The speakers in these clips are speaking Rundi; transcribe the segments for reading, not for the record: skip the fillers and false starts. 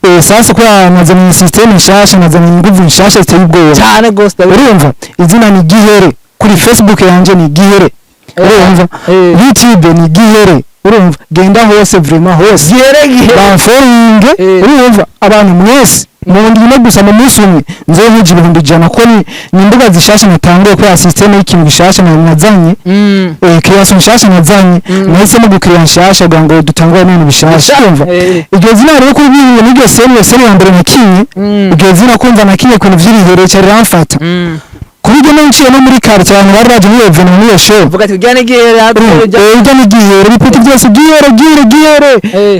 sasa kwa nazanye system nshasha nazanye nguvu nshasha ziteye ubwoba cyane ghost urumva izina ni Gihere kuri Facebook yanje ni Gihere urumva YouTube ni Gihere urumva genda hose vraiment hose Gihere bamforinge urumva abantu mwese mundi no gusa mu munsi umwe nzo huje 100 ko ni imbuga zishasha natanguye ko system y'ikintu gishasha nazanye creation nshasha nazanye nahise mu gukreation nshasha ngo dutangwa n'ibintu bishasha urumva iryo zina rero ko bibiye n'iryo sene ya mbere nakinye iryo zina kumva nakinye ku vyirihere cyari ramfata kubijye no nciye no muri quartier abantu baraje muri evenement muri show vuga ati ujyane Gihere ujyane Gihere bipiti byose Gihere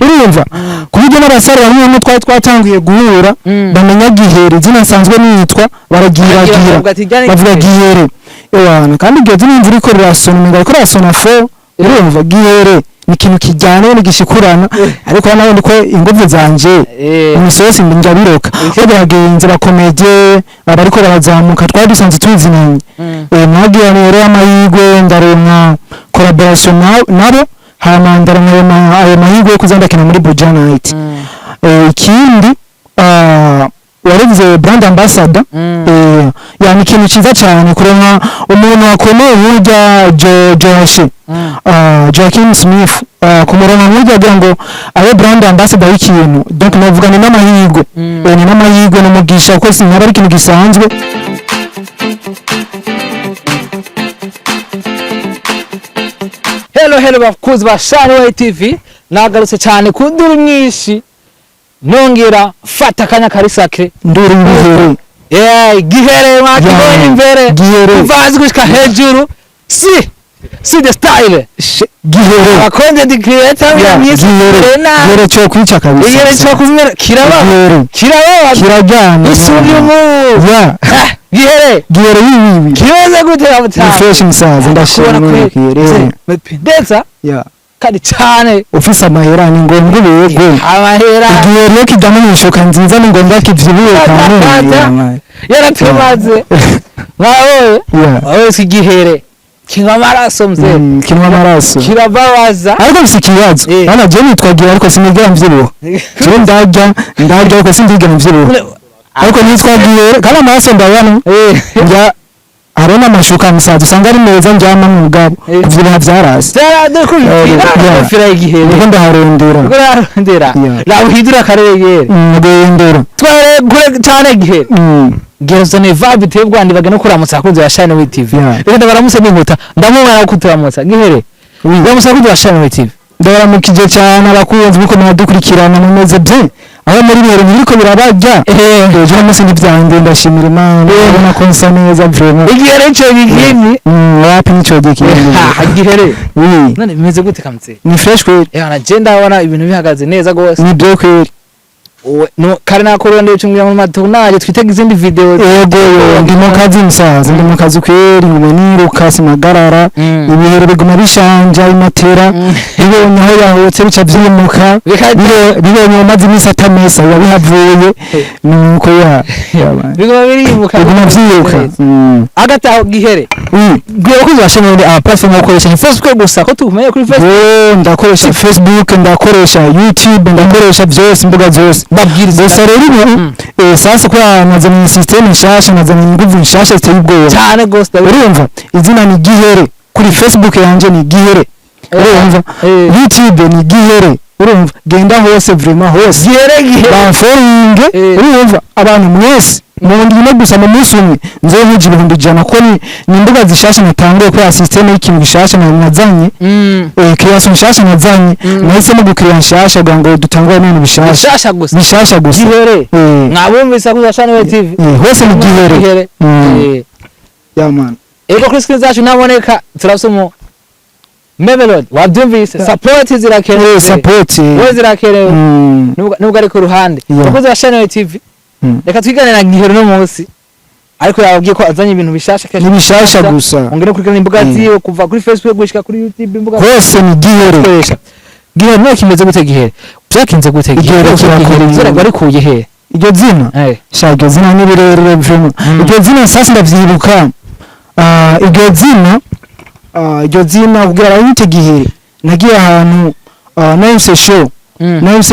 urumva kubijye n'abasare bamwe no twatanguye guhura bamenya Gihere zina nsanzwe nitwa baragira bavuga Gihere ewana kandi iryo zina imvura iko rirasona ngo rasona fo urumva Gihere ni ikintu kijyana n'igishyikurana ariko naho ndiko ingufu zanje imisosi ndabiroka ko bagenze bakomeye abariko barazamuka twadusanze tuzinanye nagiye rero amahigwe ndaronka collaboration nabo hamandarana ayo mahigwe kuzandakina muri Buja Night ikindi warize brand ambassador yani ikintu ciza cyane kuronka umuntu akomeye burya Joaquin Smith kumuronka burya agira ngo abe brand ambassador y'ikintu donc navuga ni n'amahigwe ni n'amahigwe n'umugisha ko sinkaba ari ikintu gisanzwe Hello bakuzi ba Shanwe TV nagarutse cyane ku nduru nyinshi nongera fata kanya karisake nduru Gihere Gihere mwakibonye imbere kuvazi gushika hejuru si the style Gihere content creator Gihere cyo kwica kabisa Gihere cyo kumera kiraba kirajyana isubimu Gihere yibi kiyoze gute abutanga fresh musaza ndashimira Gihere mependeza kandi cyane ufise amahera ni ngombwa ubego amahera Gihere yo kidamo nishoka nziza ni ngombwa kivyibuye kandi yaratumaze wawe si Gihere kinwa maraso mzee kinwa maraso kirabawaza ariko bisikiyazo bana je nitwagira ariko sinigera mvyibuho je ndajya ariko sindigera mvyibuho ariko nitwagiye kana maraso ndabana njya arona mashuka musaza usanga ari meza njyama mu bwabo kuvyibuha vyarase fira Gihere ngo ndaharondera lahidura kareye ndendera tware gure cyane Gihere Gezo ne vibe tebwandi bagana kuramutsa akunze ya Shanwe TV reka baramutse n'inkuta ndamubara kuturamutsa Gihere baramutsa kudu ya Shanwe TV ndabaramukije cyane abakunzi biko mwadukurikirana mumeze bye aho muri biro biriko birabajya ejo umunsi n'ibyande ndashimira Imana ubona ko nsa neza vraiment Gihere cyo bigini wapi nico gikini Gihere none bimeze gute kamutse ni fresh kweli na agenda abona ibintu bihagaze neza gose ni byo kweli no kare nakorondeye cyumwe mu matonaje twitega izindi video yego ndimo kazi musaza ndimo kazi kweli niruka simagarara ibihere biguma bishanja imatera bibonye aho yahotse bica byimuka bibonye amazi misata mesa yabihavuye nuko biguma birimuka biguma byiruka agataho Gihere gwe kuzashana platform ukoresha Facebook gusa ko tumenye kuri Facebook ndakoresha Facebook ndakoresha YouTube ndakoresha byose imbuga zose babwiriza gusa rero sasa kwa nazanye system nshasha nazanye nguvu nshasha ziteye ubwoba cyane ghost urumva izina ni Gihere kuri Facebook yanje ni Gihere urumva YouTube ni Gihere urumva genda hose vraiment hose Gihere bamforinge urumva abantu mwese mundi no gusa mu munsi umwe nzo huje 100 ko ni imbuga zishasha natanguye ko system y'ikintu gishasha nazanye creation nshasha nazanye nahise mu gukreation nshasha ngo dutangwa n'ibintu bishasha gusa Gihere mwabumvisa ku Shanwe TV hose ni Gihere ya man ego kuri screen zacu naboneka turasumo Melody wabyumvise support zirakenewe support we zirakenewe nubwo ari ku ruhande tukoze Shanwe TV reka twigane na Gihere no munsi ariko yababwiye ko azanye ibintu bishasha ni bishasha gusa ongera kuri imbuga ziyo kuva kuri Facebook gushika kuri YouTube imbuga hose ni Gihere Gihere no kimeze gute Gihere byakinze gute Gihere kirakora bari kuye he iryo zina shago zina ni birere vraiment iryo zina sasa ndavyibuka iryo zina kugira yite Gihere nagiye ahantu nahise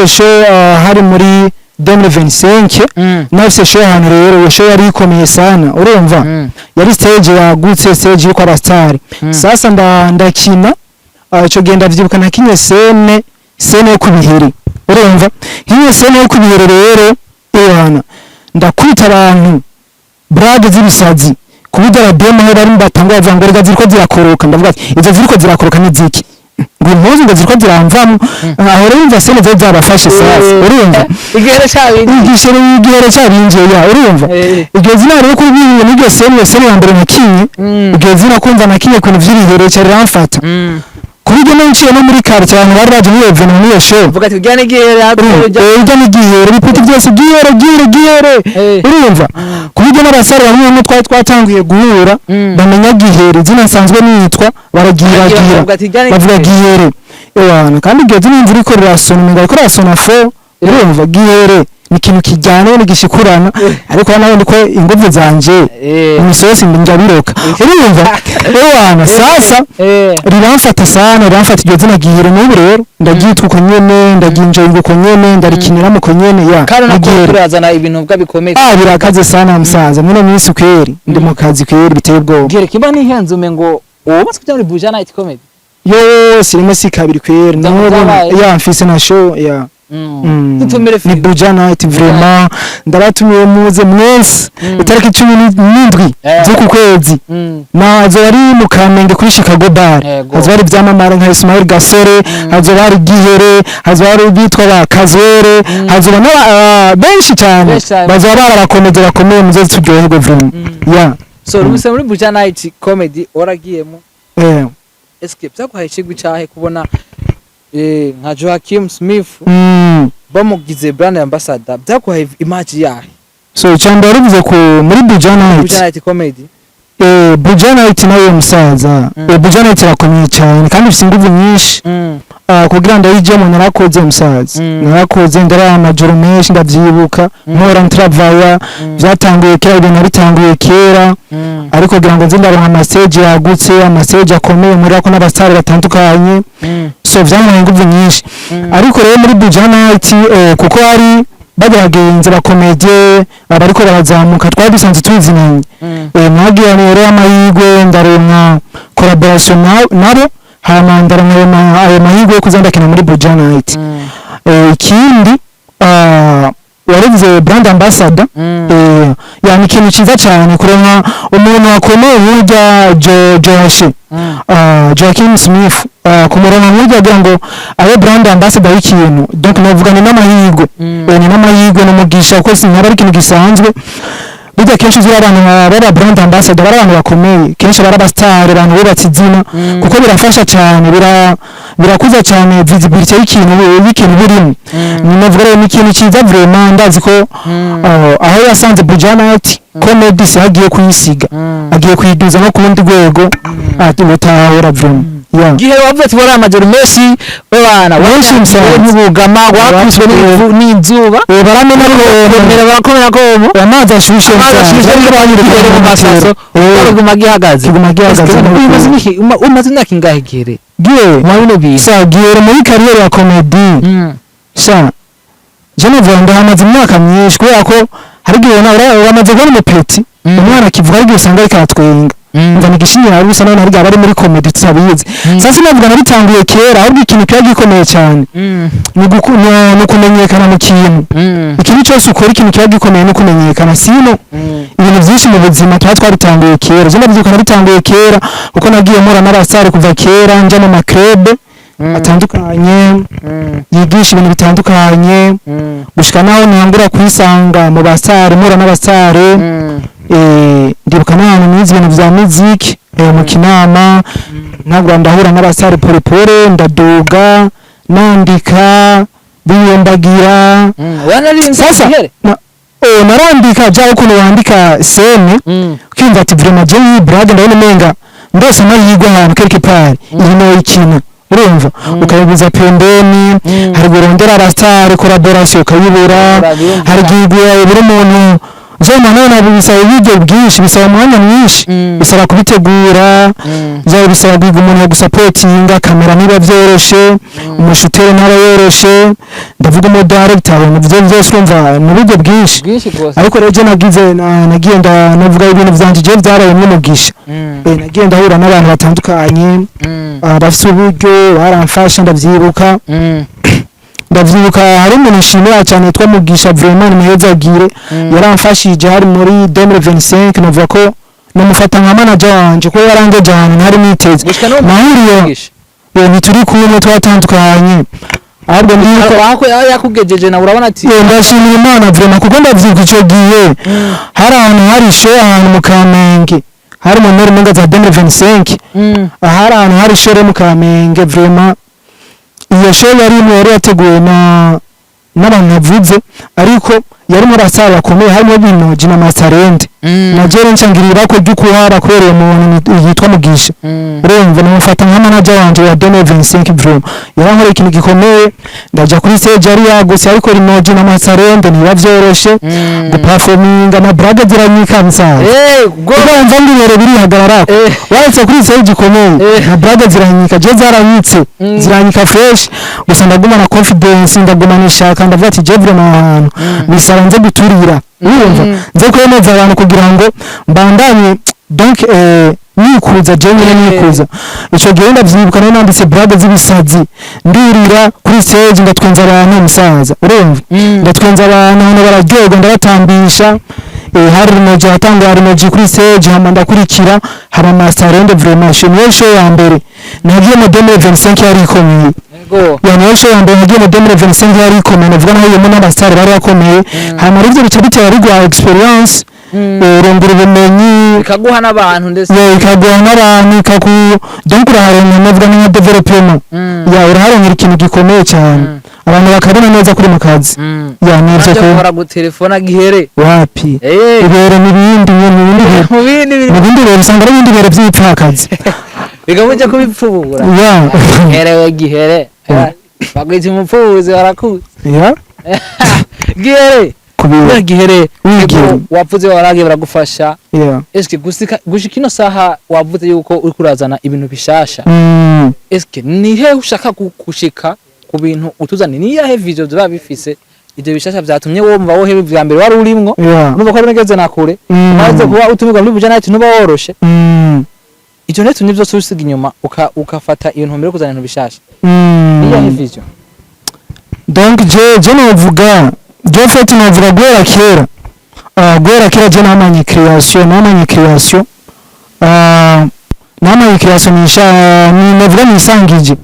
show hari muri 2025 nafise show hano rero iyo show yari ikomeye sana urumva yari stage yagutse stage yuko abastari sasa ndakina ico genda vyibuka nakinye scene yo kubiheri urumva hiyo scene yo kubiheri rero ehana ndakwita abantu brage z'ibisazi kubidara demo aho bari mbatangwa bavanga ngo ziriko zirakoroka ndavuga ati izo ziriko zirakoroka ni ziki ngo impuzu ngo ziriko ziramvamo aho rero imva scene zo zabafashe sasa urumva igihere cyabinje ya urumva iryo zina rero kubiye n'iryo scene ya mbere nakinye iryo zina kumva nakinye ku vyirihere cyari ramfata kubijya n'iciye no muri carte abantu bari baje muri evenement muri show vuga ati gane gihere bipiti byose gihere urumva kubijya n'abasare bamwe twatanguye guhura bamenya gihere zina sanzwe nitwa baragira bavuga gihere ewana kandi ibyo zina imvura iko rasona ngo ikora rasona fo urumva gihere ni ikintu kijyana n'igishikurana ariko nawe ndiko ingufu zanje imisosi ndabiroka urumva ewana sasa riramfata sana riramfata iryo zina gihere n'ubu rero ndagitwa uko nyene ndaginjoyinga uko nyene ndarikinira mu ko nyene ya turazana ibintu bwabikomeye birakaze sana musaza mwene minsi kweri ndi mu kazi kweri biteye ubwoba gihere kiba nihenze umengo ubatse kujya muri Buja Night Comedy yo rimwe si kabiri kweri n'ubu ya mfise na show ya ni Buja Night vraiment ndaratumiye muze mwese itariki 17 z'uku kwezi nazo bari mu Kamenge kuri Chicago bar hazo bari byamamara nka Ismail Gasore hazo bari gihere hazo bari bitwa ba Kazwere hazo bana benshi cyane bazo barakomedera bakomeye muze turyoherwe vraiment ya so rumuse muri Buja Night Comedy oragiyemo escape zakuhaye kigwi cyahe kubona nka Joaquin Smith bamugize brand ambassador byakuhaye image yahe so cyangwa rivuze ko muri Buja Night Comedy Buja Night nayo musaza Buja Night irakomeye cyane kandi ifite ingufu nyinshi kugira ngo yijemo narakoze musaza narakoze ndara amajoro menshi ndavyibuka nkora ntravaya byatanguye kera ibintu bitanguye kera ariko kugira ngo nze ndaronka message yagutse amessage akomeye muri ako n'abasare batandukanye so byamuhaye ingufu nyinshi ariko rero muri Buja Night kuko ari bagenze bakomeje abariko barazamuka twari dusanze tuzinanye mwagiye rero amahigwe ndaronka collaboration nabo hamandara ayo mahigwe yo kuzandakina muri Buja Night ikindi warize brand ambassador yani ikintu ciza cyane kuronka umuntu akomeye burya Joaquin Smith kumuronka burya kugira ngo abe brand ambassador y'ikintu donc navugana n'amahigwe ni n'amahigwe n'umugisha ko sinaba ari ikintu gisanzwe burya kenshi zira abantu baba brand ambassador bari abantu bakomeye kenshi bari abastar abantu bubatse izina kuko birafasha cyane birakuza cyane visibility y'ikintu burimo navuga rero n'ikintu ciza vraiment ndazi ko aho yasanze Buja Night Comedy agiye kuyisiga agiye kuyiduza no kundi rwego ati mutahora vraiment gihe wavuze bora amajoro menshi babana wenshi mubugama wakwiswe n'inzuba baramena barakomera ko amazi ashushe banyirukere mu masaso baguma gihagaze umaze imyaka ingahe gere gihe mwabino bintu sa gihe muri career ya comedy sa je n'uvanga hamaze imyaka myinshi kubera ko hari gihe uramaze kubona umupeti umwana kivuga ari usanga ari katwenga ngana gishinye hari bisa none hari muri comedy tsabizi sasa navuga nabitanguye kera ahubwo ikintu cyo gikomeye cyane ni kumenyekana mu kintu ikintu cyose ukora ikintu cyo gikomeye no kumenyekana sino ibintu byinshi mu buzima twabitanguye kera je nabyuka nabitanguye kera kuko nagiye mura n'abasare kuva kera nje mu makrebe atandukanye yigisha ibintu bitandukanye gushika naho ntangura kwisanga mu basare mura n'abasare ndibuka n'ahantu nize ibintu vya music mu Kinama ntabwo ndahura n'abasare porepore ndaduga nandika biyembagira sasa narandika jaho kuno wandika sene kwimva ati vraiment je brag ndabona menga ndose amahirwe ahantu quelque part irimo ikintu urumva ukayibuza pembeni hari gurondera abasare collaboration ukayibura hari giguye buri muntu zoma none bisaba uburyo bwinshi bisaba umwanya mwinshi bisaba kubitegura bya bisaba kwiga umuntu wo gusapotinga kamera niba byoroshe umushutere ntaba yoroshe ndavuga mo director mu byo byose urumva mu buryo bwinshi ariko rero nagiye navuga ibintu byanje je byaraye n'umugisha nagiye ndahura n'abantu batandukanye bafite uburyo baramfasha ndavyibuka hari umuntu nshimira cyane yitwa Mugisha vraiment muhezagire yaramfashije hari muri 2025 navuga ko namufata nka manager wanje ko yarangeje ahantu ntari niteze nahuriye ntituri kumwe twatandukanye ahubwo ndiko yakugejeje na urabona ati ndashimira Imana vraiment kuko ndavyibuka ico gihe hari ahantu hari show ahantu mu Kamenge hari mu ntara munga za 2025 hari ahantu hari show mu Kamenge vraiment iyo show yari yateguwe n'abantu bavuze ariko yari muri asaba bakomeye harimo Binoji na Masarende na Jere ncangirira ko dukuhara kwereye umuntu yitwa Mugisha urumva namufata nka manager wanje ya 2025 vraiment yarankora ikintu gikomeye ndaja kuri stage yari yagose ariko Binoji na Masarende niba vyoroshe guperforminga na brage ziranyika msaza mva ngibere biri hagarara waretse kuri stage gikomeye na brage ziranyika je zaranyitse ziranyika fresh gusa ndaguma na confidence ndaguma nishaka ndavuga ati je vraiment ahantu bisaba nze guturira urumva nze kwemeza abantu kugira ngo mbandanye donc nikuza jenyine nikuza ico gihe ndavyibuka none nanditse brage z'ibisazi ndirira kuri stage ndatwenza abantu musaza urumva ndatwenza abantu hano bararyoga ndabatambisha hari Binoji hatanga Binoji kuri stage hama ndakurikira haba Masarende vraiment show ya mbere nagiye mu 2025 yari ikomeye yani show ya mbere nagiye mu 2025 yari ikomeye navuga naho yemo n'abastar bari bakomeye hama rivyo bica bitera rigwa experience rongera ubumenyi ikaguha n'abantu ndetse ikaguha n'abantu donc uraharonka navuga nka development uraharonka ikintu gikomeye cyane abantu bakabona neza kuri mu kazi nivyo ko ukora gutelefona gihere wapi ibere n'ibindi mu bindi rero usanga ari ibindi bere by'ipfakazi bigamuje kubipfubura gihere gihere bagwije umupfubuzi barakuze gihere kubira gihere wavuze warage baragufasha eske gushika ino saha wavuze yuko uri kurazana ibintu bishasha eske ni he ushaka gushika ku bintu utuzani ni yahe video zaba bifise ivyo bishasha vyatumye wumva wowe bya mbere wari urimwo numva ko nigeze nakure maze kuba utumirwa muri bujana ati nuba woroshe icyo netu nivyo susiga inyuma ukafata ibintu mbere kuzana ibintu bishasha ni yahe video donc je novuga Jofet novuga gwera kera je namanye création ni novuga nisangije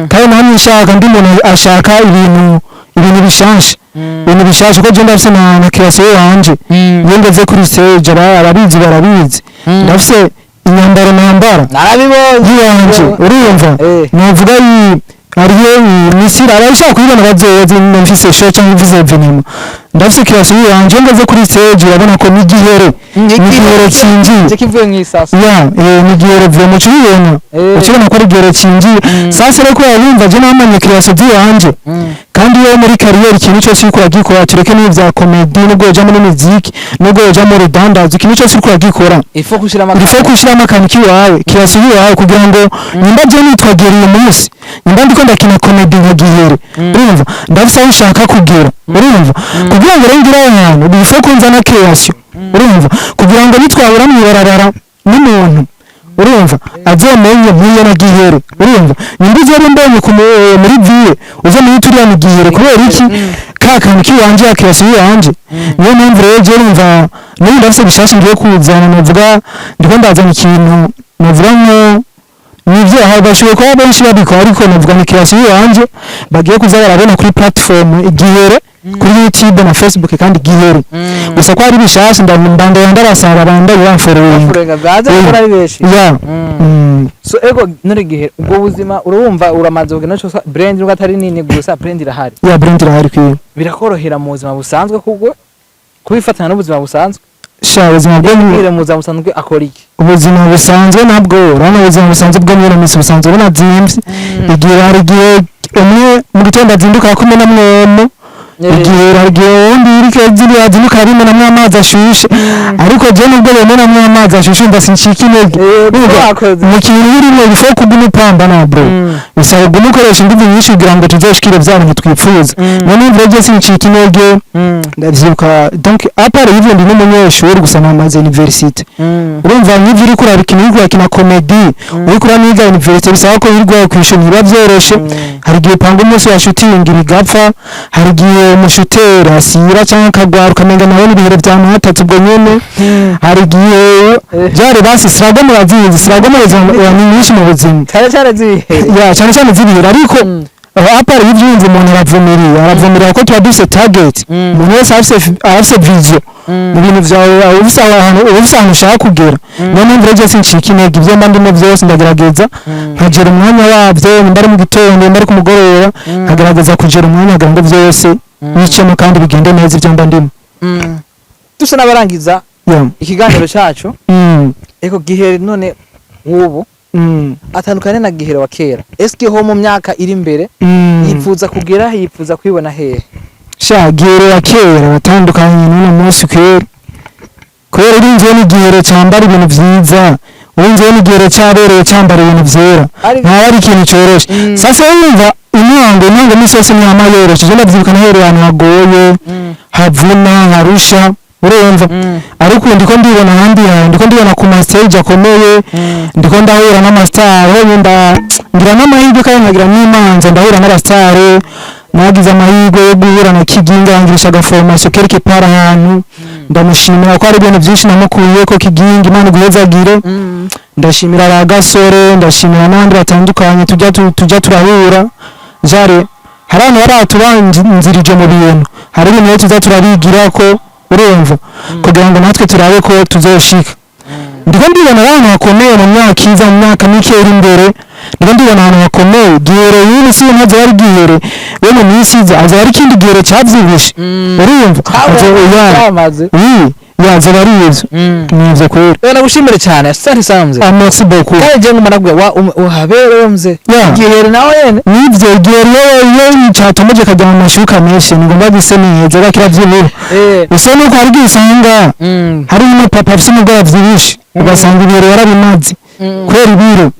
kandi namwe nshaka ndi umuntu ashaka ibintu bishasha ko je ndafise na création yanje yengeze kuri stage barabizi ndafise inyambaro nambara narabibonye yanje urumva novuga ariyo misira arashaka kubona bazoze mfise show cyangwa mfise evenement ndafise création yanje ngeze kuri stage urabona ko ni gihere kinji kivuye nk'isasa ni gihere vyo mu cyubona ukibona ko ari gihere kinji sasa reko yumva je namanye création yanje kandi yo muri career ikintu cyose ukora gikora tureke n'ivya comedy n'ubwo uja muri music n'ubwo uja muri dandazo ikintu cyose ukora gikora ifo kushira amakani kiwawe création yawe kugira ngo nimba je nitwageriye umunsi nimba ndiko ndakina comedy nka gihere urumva ndafise aho ushaka kugera urumva kugira ngo rengire ahantu bifo kunza na création urumva kugira ngo nitwabura mwibarabara n'umuntu urumva azemenye mwiye na gihere urumva nimba ugera mbonye muri vie uze muri turiya ni gihere kubera iki kakantu kiwanje ya création yanje niyo mpamvu rero je urumva niyo ndafise bishasha ngiye kuzana navuga ndiko ndazana ikintu navuga ngo nivyo aho bashoboye kuba benshi babikora ariko navuga ni création yanje bagiye kuza barabona kuri platform igihere kuri YouTube na Facebook kandi gihere gusa ko ari bishasha ndabanda ndabasaba banda yamfollowing so ego nuri gihere ubwo buzima urumva uramaze kugena cyo brand n'ugatari nini gusa brand irahari brand irahari kwiye birakorohera mu buzima busanzwe kugwe kubifatana n'ubuzima busanzwe ubuzima bwo mu buzima busanzwe akora iki ubuzima busanzwe nabwo urana ubuzima busanzwe bwo muri misi busanzwe buna zimvye igihe hari igihe umwe mu gitondo azinduka kumena mwemo igihe undi iri keziri yazinuka arimena mu amazi ashushe ariko je nubwo bemena mu amazi ashushe ndasinshika intege mu kintu birimo bifo kuguma upamba na bro bisaba kuguma ukoresha ingufu nyinshi kugira ngo tuzoshikire vyabintu twipfuza none imvura je sinshika intege ndavyibuka donc apare hivyo ndi n'umunyeshuri gusa namaze university urumva nk'ivyo uri kuraba ikintu uri kurakina comedy uri kuraniga university bisaba ko wirwa kwishura biba vyoroshe hari igihe upanga umunsi wa shooting bigapfa hari igihe umushuteri asira cyangwa akagwara ukamenga nawe n'ibihero vya mahatatu ubwo nyene hari igihe byari basi sirago murazizi sirago ni nyinshi mu buzima cyane cyane zibihera ariko apara y'ivyumva umuntu aravumirira ko tuba dufise target umuntu wese afise vision mu bintu vyawe ufise ahantu ushaka kugera niyo mpamvu rero sinshika intege ivyo mba ndimo vyose ndagerageza nkagera umwanya wavyo nimba ari mu gitondo nimba ari ku mugoroba nkagerageza kugera umwanya kugira ngo vyose bicemo kandi bigende neza ivyo mba ndimo dusa n'abarangiza ikiganiro cacu eko gihere none ubu atandukanye na gihere wa kera eske ho mu myaka iri imbere yifuza kugera yifuza kwibona hehe sha gihere wa kera batandukanye n'uno munsi kwera urinze n'igihere cyambara ibintu vyiza urinze n'igihere cyabereye cyambara ibintu vyera nta ari ikintu coroshe sasa wumva inyango misose nyama yoroshe je ndavyibuka nahere abantu hagoye havuna harusha urumva ariko ndiko ndibona handi yawe ndiko ndibona ku stage akomeye ndiko ndahura n'amastar ngira n'amahirwe kandi nkagira n'imanza ndahura n'abastar nagize amahirwe yo guhura na Kiginga ngirisha agaformation quelque part ahantu ndamushimira ko ari ibintu byinshi namukuye ko Kiginga Imana iguhezagire ndashimira abagasore ndashimira n'abandi batandukanye tujya turahura jare hari abantu baratubanzirije mu bintu hari ibintu tuza turabigira ko urumva kugira ngo natwe turabe ko tuzoshika ndiko ndibona abantu bakomeye mu myaka iza mu myaka mike iri imbere ndiko ndibona abantu bakomeye gihere yini si ntazo ari gihere we mu minsi iza aza ari kindi gihere cyavyibishe urumva yaza barivyo nivyo kwera rero gushimire cyane asante samze merci beaucoup kandi je ngumana gwa uhabere mze gihere nawe yene nivyo gihere yo cyatomeje kajya mu mashuka menshi ngomba gise neza bakira vyimiro uso nuko ari gisanga hari mu papa afite umugabo vyibishe ugasanga ibiro yarabimaze kwera ibiro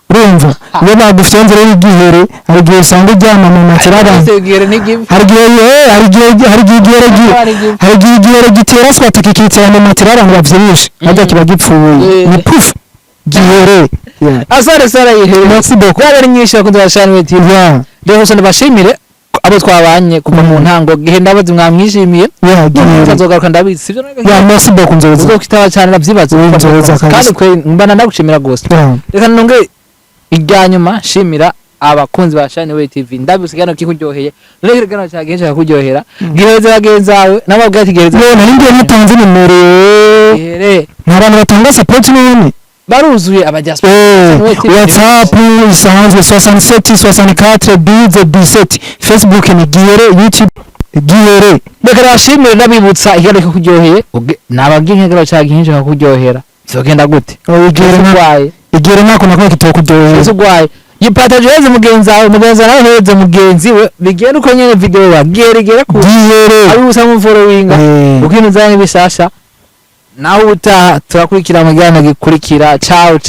urumva iyo bagufite nzere y'igihere hari igihe usanga ujyana mu matirara hari igihe gitera swata kikitera mu matirara ngo bavyibishe hajya kiba gipfuye ni puf gihere asare sara yihere merci beaucoup yari nyinshi bakunze bashani TV rero so ndabashimire abo twabanye kuva mu ntango gihe ndabazi mwamwishimiye nzogaruka ndabizi sivyo merci beaucoup nzoza uko kitaba cyane navyibaze kandi kwe mbana ndagushimira gose reka nonge iryanyuma shimira abakunzi ba Shine TV ndabisigano kikuryoheye none kirigano cyagenje kakuryohera giheze bagenzawe nababwira ati giheze none ngiye natanze nimero n'abantu batanga support none baruzuye abadiaspora WhatsApp isanzwe 67 64 12 17 Facebook ni gihere YouTube gihere reka bashimire ndabibutsa igano kikuryoheye nabaginye garo cyagenje kakuryohera zogenda gute igere nako nakora kitokudyohera uzugwaye yipata jeze mugenzi nawe heze mugenzi we bigenda uko nyene video bagere ku gihere ari usanga followinga ukino zanye bishasha nawe uta turakurikira amagana gikurikira ciao